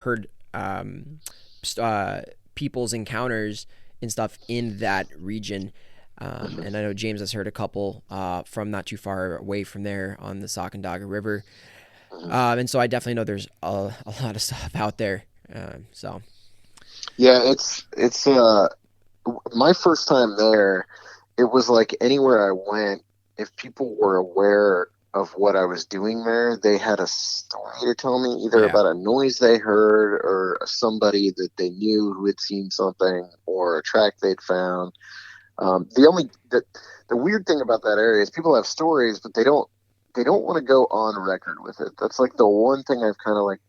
heard people's encounters and stuff in that region. And I know James has heard a couple from not too far away from there on the Sacandaga River. And so I definitely know there's a lot of stuff out there. So Yeah, it's my first time there. It was like anywhere I went, if people were aware of what I was doing there, they had a story to tell me, either yeah, about a noise they heard or somebody that they knew who had seen something or a track they'd found. The weird thing about that area is people have stories, but they don't want to go on record with it. That's like the one thing I've kind of like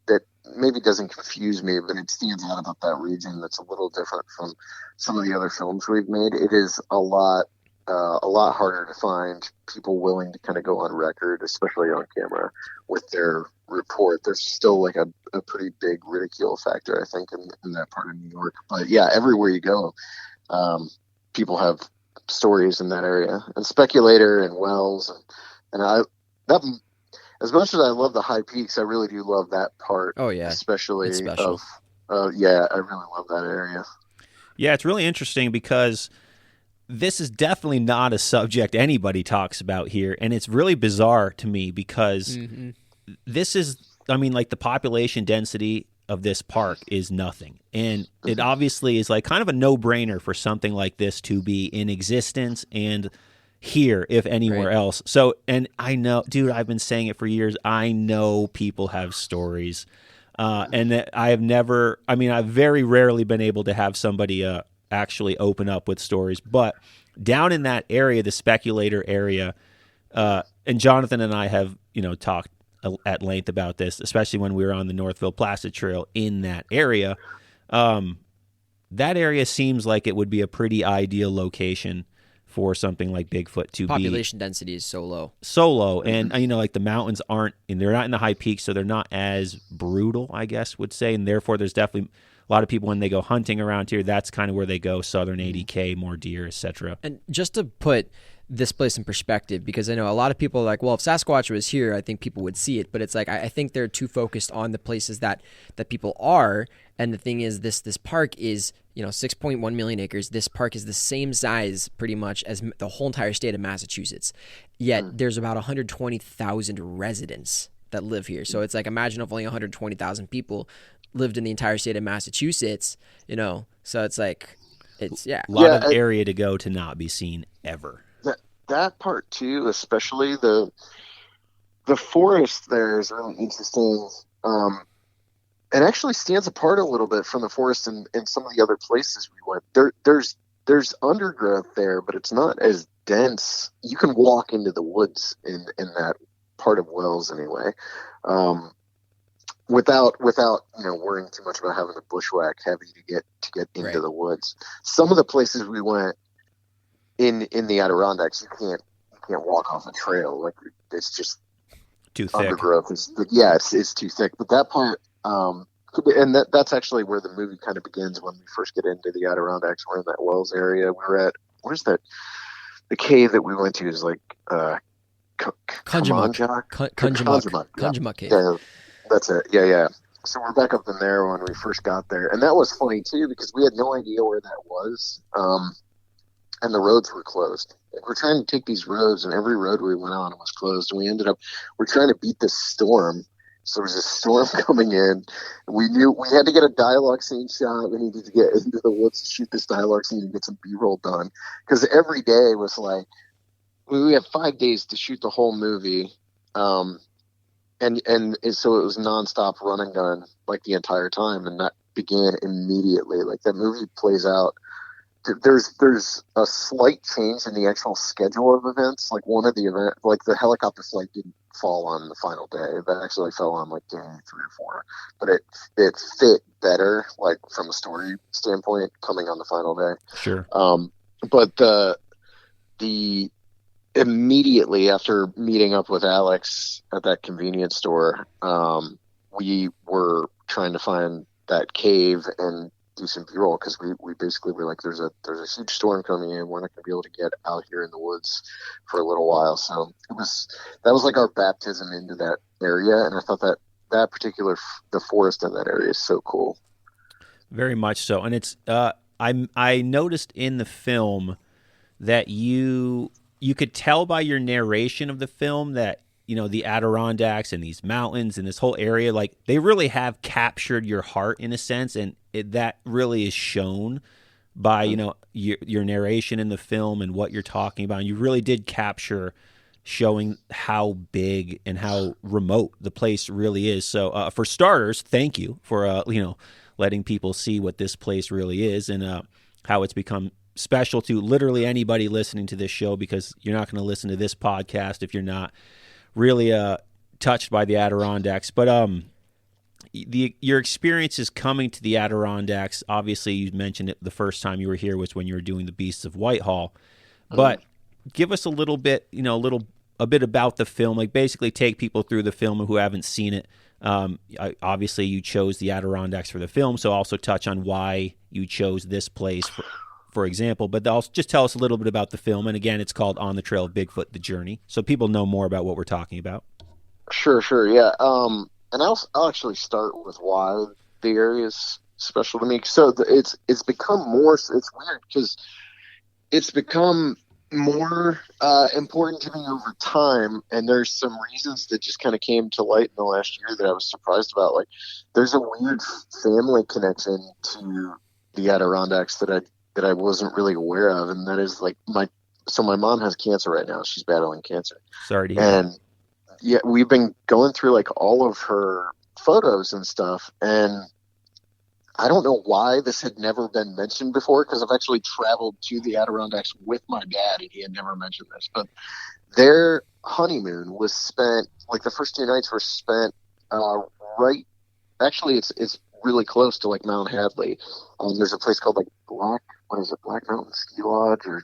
that maybe doesn't confuse me, but it stands out about that region that's a little different from some of the other films we've made. It is a lot harder to find people willing to kind of go on record, especially on camera, with their report. There's still like a pretty big ridicule factor, I think, in that part of New York. But yeah, everywhere you go, people have stories in that area, and Speculator and Wells, and I that as much as I love the high peaks, I really do love that part. oh yeah, Especially it's special. yeah, I really love that area. Yeah, it's really interesting because this is definitely not a subject anybody talks about here, and it's really bizarre to me because this is, I mean, like the population density of this park is nothing, and it obviously is like kind of a no-brainer for something like this to be in existence and here, if anywhere else. So, and I know, dude, I've been saying it for years. I know people have stories, and that I have never. I mean, I've very rarely been able to have somebody actually open up with stories. But down in that area, the Speculator area, and Jonathan and I have talked at length about this, especially when we were on the Northville Placid Trail in that area. That area seems like it would be a pretty ideal location for something like Bigfoot to Population density is so low. So low. And, like the mountains aren't, and they're not in the high peaks, so they're not as brutal, I guess, would say. And therefore, there's definitely a lot of people when they go hunting around here, that's kind of where they go, southern 80K, more deer, etc. And just to put this place in perspective, because I know a lot of people are like, well, if Sasquatch was here, I think people would see it. But it's like, I think they're too focused on the places that people are. And the thing is, this park is, 6.1 million acres. This park is the same size pretty much as the whole entire state of Massachusetts. Yet there's about 120,000 residents that live here. So it's like, imagine if only 120,000 people lived in the entire state of Massachusetts, So it's like, it's, yeah. A lot of area to go to not be seen ever. That part too, especially the forest there is really interesting. It actually stands apart a little bit from the forest in some of the other places we went. There's undergrowth there, but it's not as dense. You can walk into the woods in that part of Wells anyway, without worrying too much about having to bushwhack heavy to get into the woods. Some of the places we went in the Adirondacks, you can't walk off a trail. Like, it's just too thick. Undergrowth it's too thick. But that part, and that's actually where the movie kind of begins when we first get into the Adirondacks. We're in that Wells area. We're at, where's that? The cave that we went to is like Kunjamuk Cave. Yeah, that's it. Yeah. So we're back up in there when we first got there, and that was funny too because we had no idea where that was. And the roads were closed. We're trying to take these roads, and every road we went on was closed. And we're trying to beat this storm. So there was a storm coming in. We knew we had to get a dialogue scene shot. We needed to get into the woods to shoot this dialogue scene and get some B-roll done. Because every day was like, we had 5 days to shoot the whole movie. And so it was nonstop run and gun like the entire time. And that began immediately. Like, that movie plays out. There's a slight change in the actual schedule of events. Like, one of the events, like the helicopter flight didn't fall on the final day. That actually fell on like day 3 or 4. But it fit better, like from a story standpoint, coming on the final day. Sure. But the immediately after meeting up with Alex at that convenience store, we were trying to find that cave and do some B-roll because we basically were like, there's a huge storm coming in. We're not going to be able to get out here in the woods for a little while. So that was like our baptism into that area, and I thought that that particular the forest in that area is so cool. Very much so. And it's I noticed in the film that you could tell by your narration of the film that, you know, the Adirondacks and these mountains and this whole area, like, they really have captured your heart in a sense, and that really is shown by, you know, your narration in the film and what you're talking about. And you really did capture showing how big and how remote the place really is. So for starters, thank you for you know, letting people see what this place really is, and how it's become special to literally anybody listening to this show, because you're not going to listen to this podcast if you're not really touched by the Adirondacks. But your experiences coming to the Adirondacks, obviously you mentioned it the first time you were here was when you were doing the Beasts of Whitehall. But give us a little bit, you know, a bit about the film, like basically take people through the film who haven't seen it. Obviously you chose the Adirondacks for the film, so also touch on why you chose this place, for example, but also just tell us a little bit about the film. And again, it's called On the Trail of Bigfoot, The Journey, so people know more about what we're talking about. Sure, yeah. And I'll actually start with why the area is special to me. So it's become more. It's weird because it's become more important to me over time, and there's some reasons that just kind of came to light in the last year that I was surprised about. Like, there's a weird family connection to the Adirondacks that I wasn't really aware of, and that is like my mom has cancer right now. She's battling cancer. Sorry to hear. And yeah, we've been going through like all of her photos and stuff, and I don't know why this had never been mentioned before, because I've actually traveled to the Adirondacks with my dad, and he had never mentioned this. But their honeymoon was spent, like the first 2 nights were spent right. Actually, it's really close to like Mount Hadley. There's a place called like Black Mountain Ski Lodge or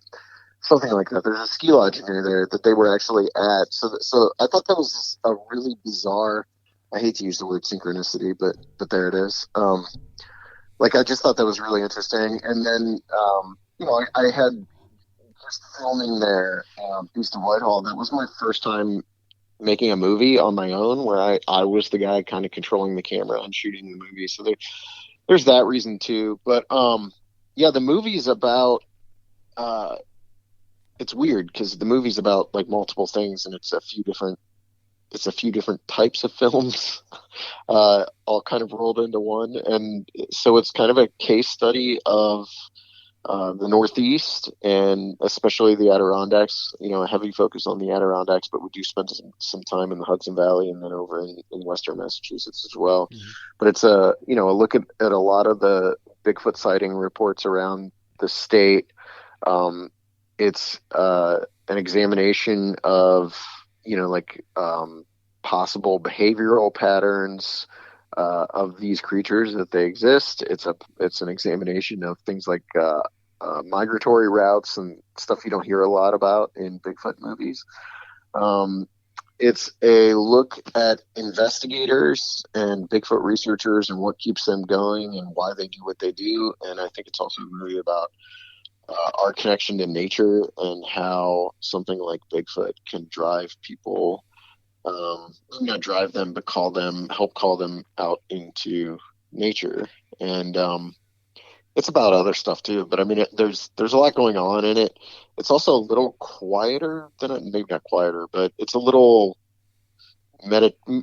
something like that. There's a ski lodge near there that they were actually at. So I thought that was a really bizarre. I hate to use the word synchronicity, but there it is. Like, I just thought that was really interesting. And then, you know, I had just filming there, Beast of Whitehall. That was my first time making a movie on my own, where I was the guy kind of controlling the camera and shooting the movie. So there's that reason too. But yeah, the movie's about. It's weird because the movie's about like multiple things, and it's a few different types of films, all kind of rolled into one. And so it's kind of a case study of the Northeast, and especially the Adirondacks. You know, a heavy focus on the Adirondacks, but we do spend some time in the Hudson Valley and then over in Western Massachusetts as well. Mm-hmm. But it's a look at a lot of the Bigfoot sighting reports around the state. It's an examination of, possible behavioral patterns of these creatures, that they exist. It's an examination of things like migratory routes and stuff you don't hear a lot about in Bigfoot movies. It's a look at investigators and Bigfoot researchers and what keeps them going and why they do what they do. And I think it's also a movie about our connection to nature and how something like Bigfoot can drive people, not drive them, but help call them out into nature. And it's about other stuff too. But I mean, there's a lot going on in it. It's also a little quieter maybe not quieter, but it's a little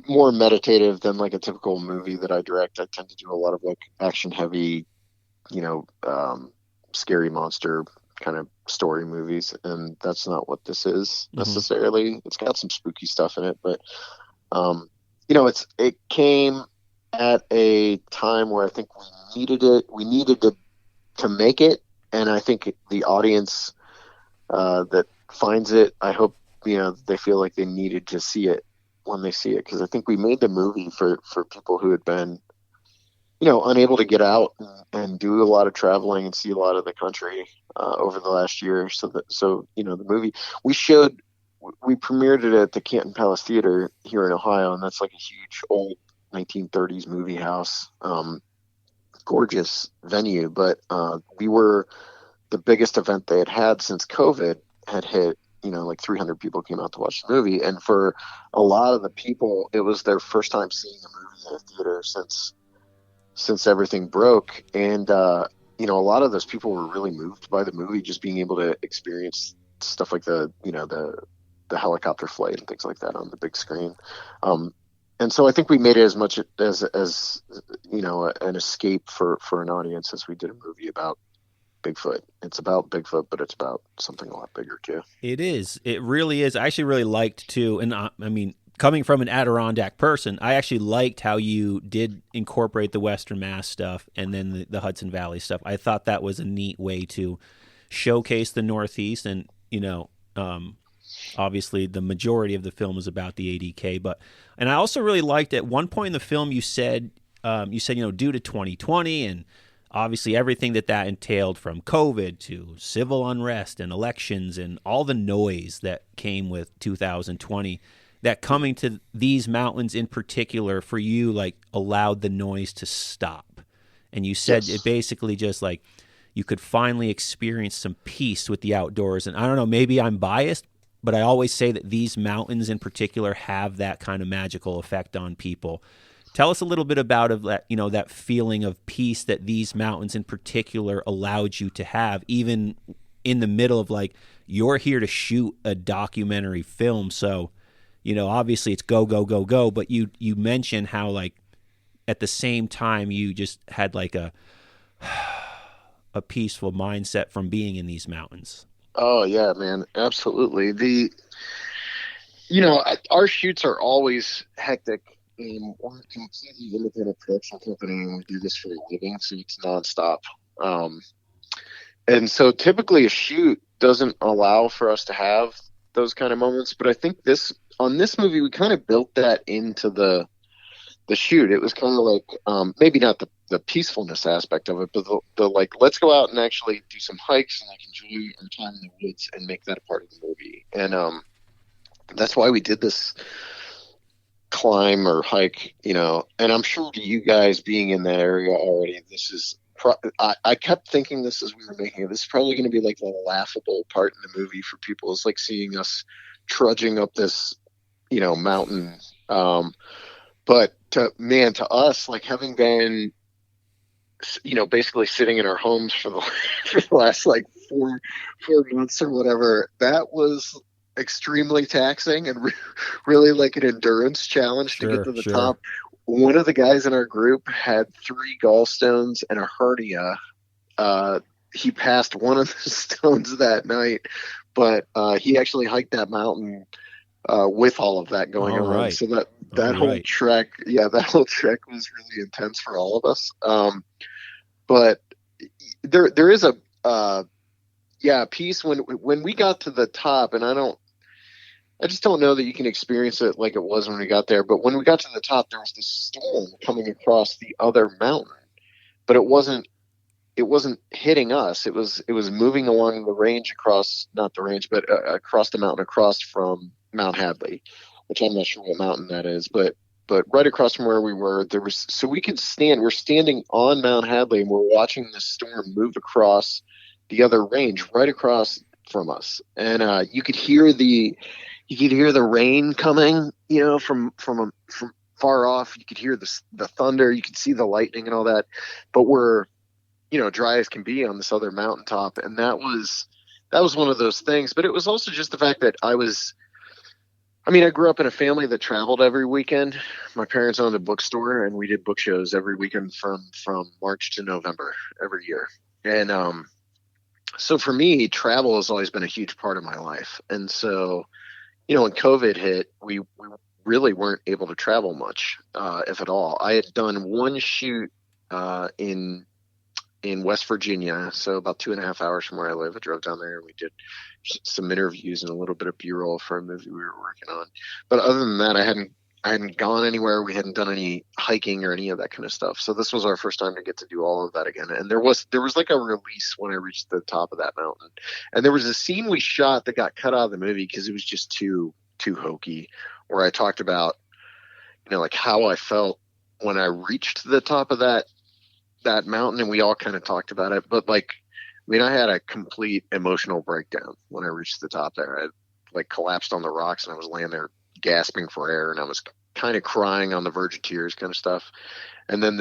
more meditative than like a typical movie that I direct. I tend to do a lot of like action heavy, scary monster kind of story movies, and that's not what this is necessarily. Mm-hmm. It's got some spooky stuff in it, but it came at a time where I think we needed it. We needed to make it, and I think the audience that finds it, I hope they feel like they needed to see it when they see it, because I think we made the movie for people who had been unable to get out and do a lot of traveling and see a lot of the country over the last year. So the movie we premiered it at the Canton Palace Theater here in Ohio, and that's like a huge old 1930s movie house, gorgeous venue. But we were the biggest event they had since COVID had hit. Like 300 people came out to watch the movie, and for a lot of the people, it was their first time seeing a movie movie in a theater since everything broke. And you know, a lot of those people were really moved by the movie, just being able to experience stuff like the helicopter flight and things like that on the big screen. And so I think we made it as much as you know, an escape for an audience as we did a movie about Bigfoot. It's about Bigfoot, but it's about something a lot bigger too. It is. It really is. I actually really liked too, and I mean, coming from an Adirondack person, I actually liked how you did incorporate the Western Mass stuff and then the Hudson Valley stuff. I thought that was a neat way to showcase the Northeast, and you know, obviously the majority of the film is about the ADK, and I also really liked at one point in the film you said you know, due to 2020 and obviously everything that entailed, from COVID to civil unrest and elections and all the noise that came with 2020, that coming to these mountains in particular for you, like, allowed the noise to stop. And you said It basically just like you could finally experience some peace with the outdoors. And I don't know, maybe I'm biased, but I always say that these mountains in particular have that kind of magical effect on people. Tell us a little bit about that, you know, that feeling of peace that these mountains in particular allowed you to have, even in the middle of, like, you're here to shoot a documentary film. So, you know, obviously it's go, go, go, go, but you mentioned how, like, at the same time you just had like a peaceful mindset from being in these mountains. Oh yeah, man, absolutely. You know, our shoots are always hectic. We're a completely independent production company, and we do this for a living, so it's nonstop. And so typically a shoot doesn't allow for us to have those kind of moments, but I think on this movie we kind of built that into the shoot. It was kind of like maybe not the peacefulness aspect of it, but the like, let's go out and actually do some hikes and like enjoy our time in the woods and make that a part of the movie. And that's why we did this climb or hike, you know. And I'm sure to you guys being in that area already, this is I kept thinking this as we were making it, this is probably going to be like the laughable part in the movie for people. It's like seeing us trudging up this, you know, mountain. But to us, like, having been, you know, basically sitting in our homes for the last like four months or whatever, that was extremely taxing and really like an endurance challenge to get to the top. One of the guys in our group had 3 gallstones and a hernia. He passed one of the stones that night, but he actually hiked that mountain with all of that going on. Right. So that whole trek, was really intense for all of us. But there is a peace when we got to the top, and I just don't know that you can experience it like it was when we got there. But when we got to the top, there was this storm coming across the other mountain, but it wasn't hitting us. It was moving along the range across, not the range, but across the mountain, across from Mount Hadley, which I'm not sure what mountain that is, but right across from where we were, so we could we're standing on Mount Hadley and we're watching this storm move across the other range right across from us. And you could hear the rain coming, you know, from far off. You could hear the thunder, you could see the lightning and all that, but we're, you know, dry as can be on this other mountaintop. And that was one of those things. But it was also just the fact that I grew up in a family that traveled every weekend. My parents owned a bookstore, and we did book shows every weekend from March to November every year. And so for me, travel has always been a huge part of my life. And so, you know, when COVID hit, we really weren't able to travel much, if at all. I had done one shoot in West Virginia, so about 2.5 hours from where I live. I drove down there and we did some interviews and a little bit of B-roll for a movie we were working on. But other than that, I hadn't gone anywhere. We hadn't done any hiking or any of that kind of stuff. So this was our first time to get to do all of that again. And there was like a release when I reached the top of that mountain. And there was a scene we shot that got cut out of the movie because it was just too hokey, where I talked about, you know, like how I felt when I reached the top of that mountain, and we all kind of talked about it. But like, I had a complete emotional breakdown when I reached the top there. I like collapsed on the rocks and I was laying there gasping for air, and I was kind of crying on the verge of tears kind of stuff. And then